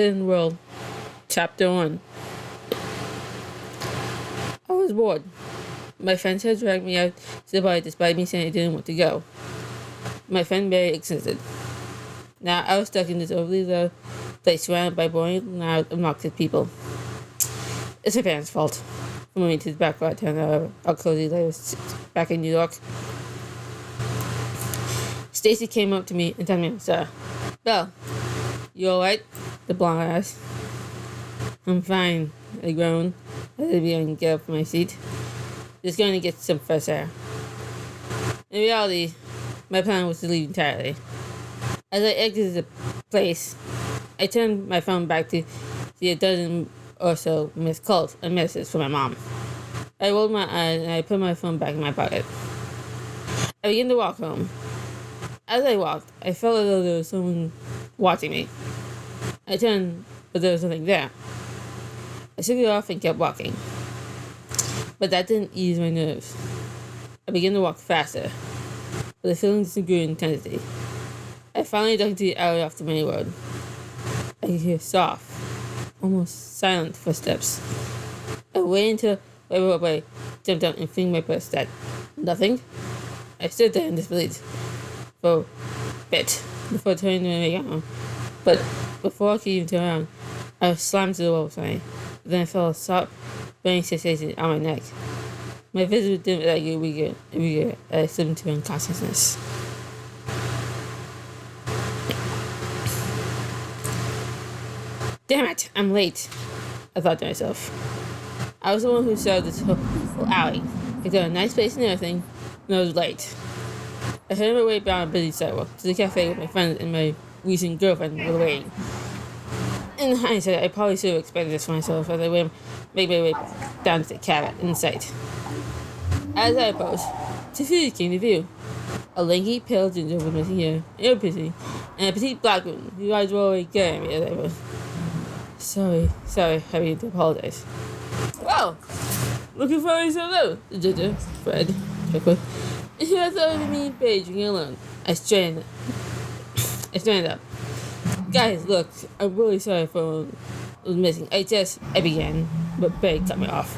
Hidden World, Chapter 1. I was bored. My friends had dragged me out to the bar despite me saying I didn't want to go. My friend Barry existed. Now I was stuck in this overly loud place surrounded by boring, loud, obnoxious people. It's my parents' fault for moving to the back part of town our cozy life back in New York. Stacy came up to me and told me, "Sir, Belle, you alright?" The blonde asked. "I'm fine," I groaned as I began to get up from my seat. Just going to get some fresh air. In reality, my plan was to leave entirely. As I exited the place, I turned my phone back to see a dozen or so missed calls and messages from my mom. I rolled my eyes and I put my phone back in my pocket. I began to walk home. As I walked, I felt as though there was someone watching me. I turned, but there was nothing there. I shook it off and kept walking. But that didn't ease my nerves. I began to walk faster, but the feeling just grew in intensity. I finally dug into the alley off the main road. I could hear soft, almost silent footsteps. I waited until my roadway jumped out and flinged my purse that nothing. I stood there in disbelief for a bit before turning to make it home. But before I could even turn around, I was slammed to the wall behind. Then I felt a sharp, burning sensation on my neck. My vision was dim as I grew weaker and weaker as I slipped into unconsciousness. Damn it, I'm late, I thought to myself. I was the one who served this whole alley. I got a nice place and everything, and I was late. I heard my way down a busy sidewalk to the cafe with my friends and my recent girlfriend were waiting. In hindsight, I probably should have expected this for myself as I made my way down to the cab in sight. As I approached, two figures came to view. A lanky, pale ginger with missing hair, ear piercing, and a petite black woman whose eyes were always glaring at me as I was. Sorry, I mean to apologize. Well, looking for me so low, the ginger, Fred, chuckled. And here I thought of me drinking alone. I straightened up. Guys, look, I'm really sorry for what was missing. I began, but Barry cut me off.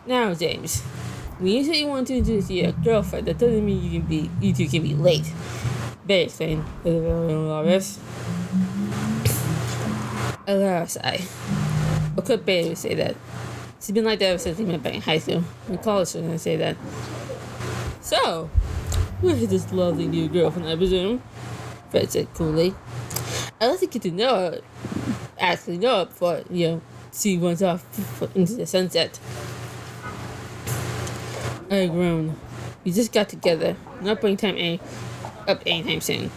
Now, James, when you say you want to introduce your girlfriend, that doesn't mean you two can be late. Barry explained with a very hilarious. Alas, what could Barry say that? She's been like that ever since we met back in high school. In college, she didn't say that. So, where's this lovely new girlfriend, I presume? Fred said coolly. I'd like to get to know her, actually know her before, she runs off into the sunset. I groaned. We just got together. Not putting time up anytime soon.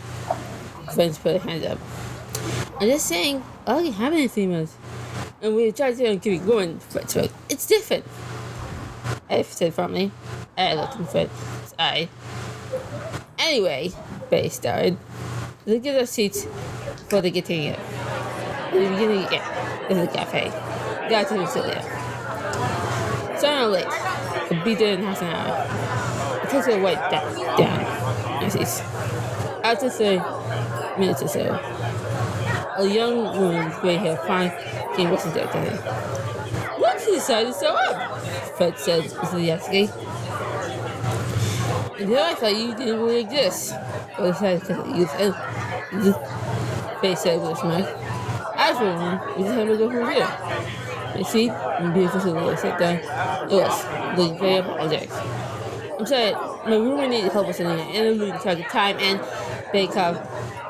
Friends put their hands up. I'm just saying, I already have any females. And we tried to keep it going, Fred spoke. It's different. I said firmly. I looked in Fred's eye. Anyway, Barry started. Let's get our seats before they get taken up. At the beginning, in the cafe. Got to the facility. So I'm late. I'll be there in half an hour. It takes a white down. I see. After 30 minutes or so, a young woman with gray hair finally came rushing to her. Look, she decided to show up, Fred said enthusiastically. And then I thought you didn't really exist. Well, decided to use Faye said with a smirk. As for one, we just had to go from here. You see, when beautiful Celia sat down, it was looking very apologetic. I'm sorry, my roommate needed help with something, and I'm losing track of time, and they carved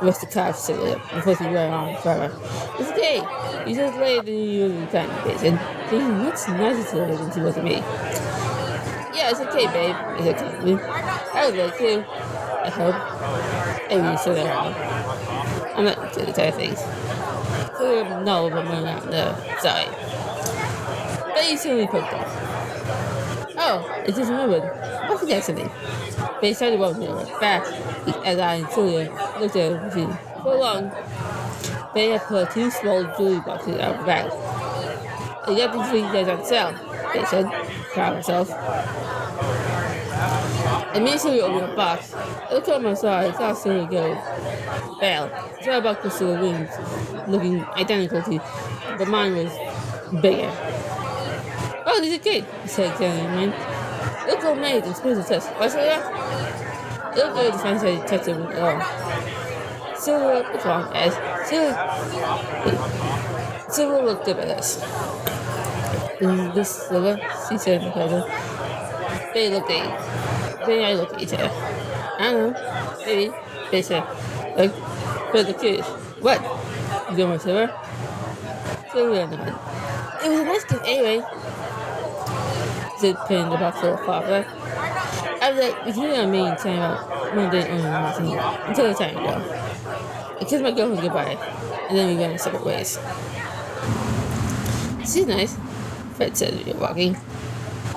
the rest of the car Celia before she ran on forever. It's okay. You just later than you usually time, they said. Thinking much nicer to her than she was to me. Yeah, it's okay, babe, I said comfortably. I would like to. I hope. And we stood around. I'm not into the type of things. So no, but no, sorry. But you certainly poked up. Oh, I just remembered. I forgot something. They started walking back as I and Celia looked at her machine. For long, they had put two small jewelry boxes out of the bag. I got these things guys on sale, they said, proud of herself. I Immediately opened the box. I looked at my side, saw Silver go. Bell. Saw a box with silver wings, looking identical to, but mine was bigger. Oh, these are good, he said, examining mine. Look all made and supposed to test. What's that? Look good, the fan said, touch it with Silver, what's wrong, guys? Silver looked good at us. Is this Silver? She said in the puzzle. They looked at I looked at each other. I don't know. Maybe. They said, look, for the kids. What? You going with Silver? Silver nodded. It was a nice gift anyway. Said, putting the box full of father. I was like, we can hear me talking about one day only nothing until the time ago. I kissed my girlfriend goodbye, and then we went our separate ways. She's nice, Fred said as we were walking.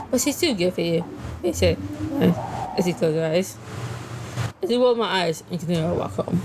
But she's too good for you, he said, as he closed her eyes. As he rolled my eyes and continued our walk home.